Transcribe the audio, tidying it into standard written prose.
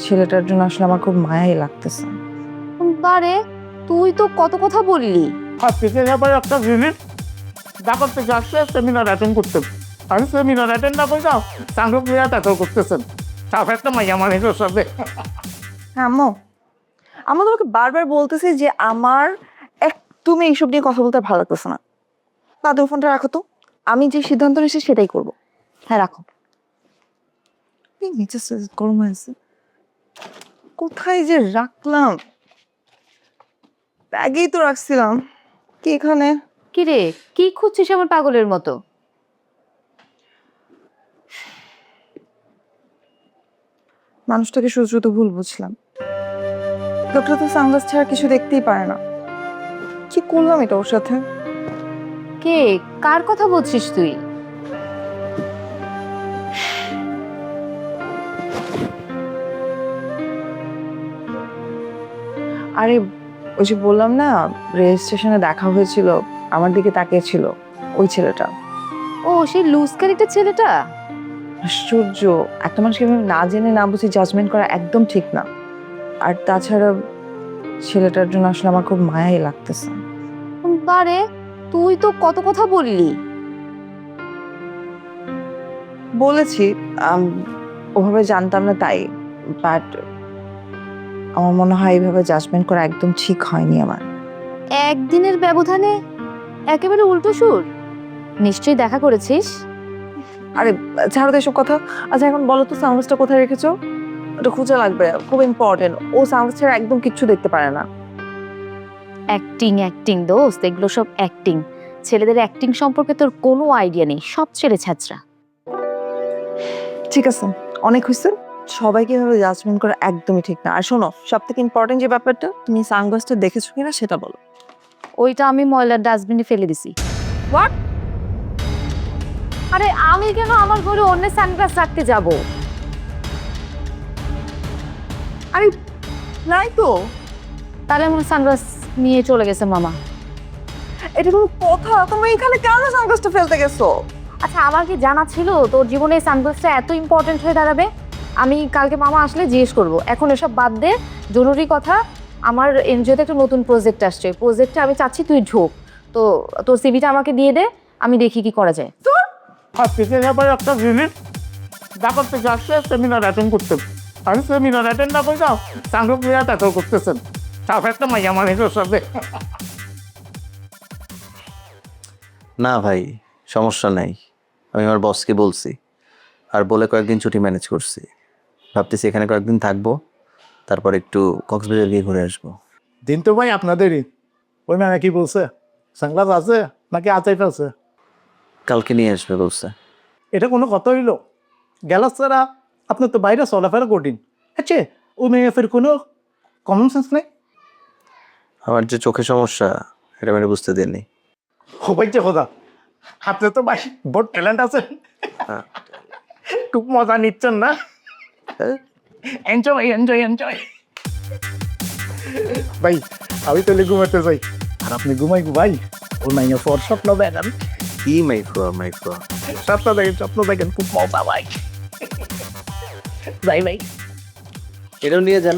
ছেলেটার জন্য আসলে আমার খুব মায়াই লাগতেছে। বারে তুই তো কত কথা বললি। আজকে ব্যাপারে একটা জিনিস ঢাকা থেকে আসছে সেমিনার অ্যাটেন্ড করতে। আমি সেমিনার অ্যাটেন্ড না করে যাও সাংঘ ক্রিয়া তাতেও করতেছেন। তারপর একটা মাইয়া মানুষের সাথে হ্যাঁ আম্মু, আমি তোমাকে বারবার বলতেছি যে আমার একদমই এইসব নিয়ে কথা বলতে আর ভালো লাগতেছে না। দাদু ফোনটা রাখো তো, আমি যে সিদ্ধান্ত নিয়েছি সেটাই করব। হ্যাঁ রাখো। এই মেজাজটা গরম হয়েছে, কোথায় যে রাখলাম? ব্যাগেই তো রাখছিলাম। কি এখানে? কি রে, কি খুঁজছিস আমার পাগলের মতো? মানুষটাকে শুধু শুধু ভুল বুঝলাম। লোকটা তো সানগ্লাস ছাড়া কিছু দেখতেই পারে না। কি করলাম এটা ওর সাথে? কে, কার কথা বলছিস তুই? আরে ওই যে বললাম না, রেল স্টেশনে দেখা হয়েছিল, আমার দিকে তাকিয়েছিল ওই ছেলেটা। ও সেই লুজ ক্যারেক্টার ছেলেটা? আশ্চর্য, একটা মানুষকে এভাবে না জেনে না বুঝে জাজমেন্ট করা একদম ঠিক না। আর তাছাড়া ছেলেটার জন্য আসলে আমার খুব মায়াই লাগতেছে। বারে তুই তো কত কথা বললি। বলেছি ওভাবে জানতাম না তাই, বাট আমার মনে হয় এইভাবে জাজমেন্ট করা একদম ঠিক হয়নি আমার। একদিনের ব্যবধানে একেবারে উল্টো সুর। নিশ্চয়ই দেখা করেছিস। আরে ছাড়ো তো এসব কথা। আচ্ছা এখন বলো তো সানগ্লাসটা কোথায় রেখেছো? ওটা খুঁজে লাগবে, খুব ইম্পর্টেন্ট। ও সানগ্লাস ছাড়া একদম কিচ্ছু দেখতে পারে না। অ্যাক্টিং অ্যাক্টিং দোস্ত, এগুলো সব অ্যাক্টিং। ছেলেদের অ্যাক্টিং সম্পর্কে তোর কোনো আইডিয়া নেই, সব ছেলে ছাত্রা। ঠিক আছে, অনেক হয়েছে। সবাইকে এভাবে জাজমেন্ট করা একদমই ঠিক না। আর শোনো, সব থেকে ইম্পর্টেন্ট যে ব্যাপারটা, তুমি সানগ্লাসটা দেখেছো কিনা সেটা বলো। ওইটা আমি ময়লার ডাস্টবিনে ফেলে দিছি। হোয়াট? আরে আমি কেন আমার ঘরে অন্যের সানগ্লাস রাখতে যাব? আরে নাই তো। তাহলে আমার সানগ্লাস নিয়ে চলে গেছে মামা। এটা কোনো কথা? তুমি এখানে কেন সানগ্লাসটা ফেলতে গেছো? আচ্ছা আমার কি জানা ছিল তোর জীবনে এই সানগ্লাসটা এত ইম্পর্টেন্ট হয়ে দাঁড়াবে? আমি কালকে মামা আসলে জিজ্ঞেস করব। এখন এসব বাদ দে, জরুরি কথা। আমার এনজিওতে একটা নতুন প্রজেক্ট আসছে, প্রজেক্টে আমি চাচ্ছি তুই ঢোক। তো তোর সিভিটা আমাকে দিয়ে দে, আমি দেখি কি করা যায়। আজকে ব্যাপারে একটা জিনিস ঢাকা থেকে আসছে সেমিনার অ্যাটেন্ড করতে। আমি সেমিনার অ্যাটেন্ড না করে যাও সাংঘ ক্রিয়া তাতেও করতেছেন। তারপর একটা মাইয়া মানুষের সাথে না ভাই, সমস্যা নাই। আমি আমার বসকে বলছি, আর বলে কয়েকদিন ছুটি ম্যানেজ করছি। ভাবতেছি এখানে কয়েকদিন থাকবো, তারপর একটু কক্সবাজার গিয়ে ঘুরে আসবো। দিন তো ভাই আপনাদেরই। ওই ম্যামে কি বলছে? সানগ্লাস আছে নাকি আচাইটা আছে? কালকে নিয়ে আসবে বলছে। এটা কোনো কথা হইল? গ্যালাস ছাড়া আপনার তো বাইরে চলাফেরা কঠিন। আচ্ছা ওই মেয়ে ফের কোনো কমন সেন্স নেই? আমার যে চোখে সমস্যা, এটা মেরে বুঝতে দেননি। ও ভাই যে কথা, আপনার তো ভাই বড় ট্যালেন্ট আছে। হ্যাঁ। খুব মজা নিচ্ছেন না? Enjoy enjoy enjoy. ভাই আমি তাহলে ঘুমাতে যাই, আর আপনি ঘুমাই ভাই। ওর মাইয়া ফর স্বপ্ন দেখেন, কি মাইক্রো মাইক্রো। স্বপ্ন দেখেন খুব মজা ভাই। যাই ভাই। এটাও নিয়ে যান।